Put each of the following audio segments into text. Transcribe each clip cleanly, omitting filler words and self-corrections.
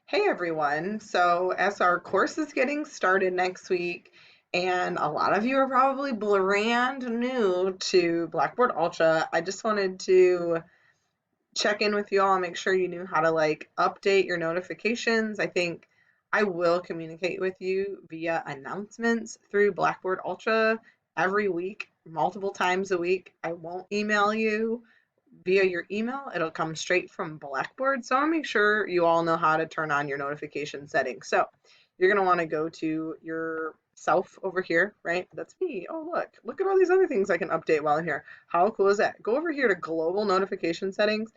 Hey everyone. So, as our course is getting started next week, and a lot of you are probably brand new to Blackboard Ultra, I just wanted to check in with you all and make sure you knew how to update your notifications. I think I will communicate with you via announcements through Blackboard Ultra every week, multiple times a week. I won't email you via your email. It'll come straight from Blackboard. So I'll make sure you all know how to turn on your notification settings. So you're going to want to go to your self over here, right? That's me. Oh, look at all these other things I can update while I'm here. How cool is that? Go over here to global notification settings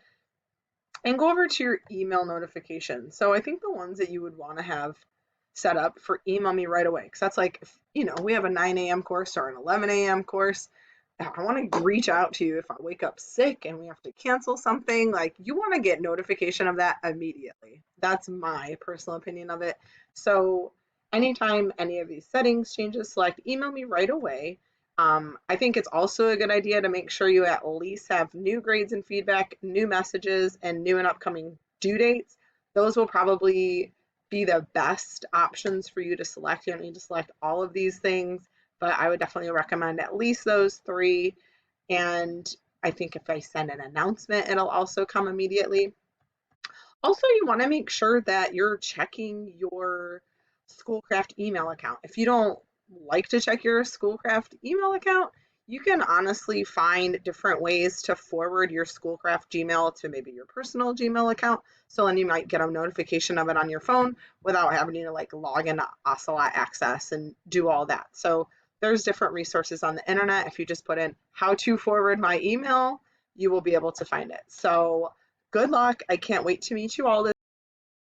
and go over to your email notifications. So I think the ones that you would want to have set up for email me right away, because that's like, we have a 9 a.m. course or an 11 a.m. course. I want to reach out to you if I wake up sick and we have to cancel something. Like, you want to get notification of that immediately. That's my personal opinion of it. So anytime any of these settings changes, select email me right away. I think it's also a good idea to make sure you at least have new grades and feedback, new messages, and new and upcoming due dates. Those will probably be the best options for you to select. You don't need to select all of these things, but I would definitely recommend at least those three. And I think if I send an announcement, it'll also come immediately. Also, you want to make sure that you're checking your Schoolcraft email account. If you don't like to check your Schoolcraft email account, you can honestly find different ways to forward your Schoolcraft Gmail to maybe your personal Gmail account. So then you might get a notification of it on your phone without having to log into Ocelot Access and do all that. So there's different resources on the internet. If you just put in how to forward my email, you will be able to find it. So good luck. I can't wait to meet you all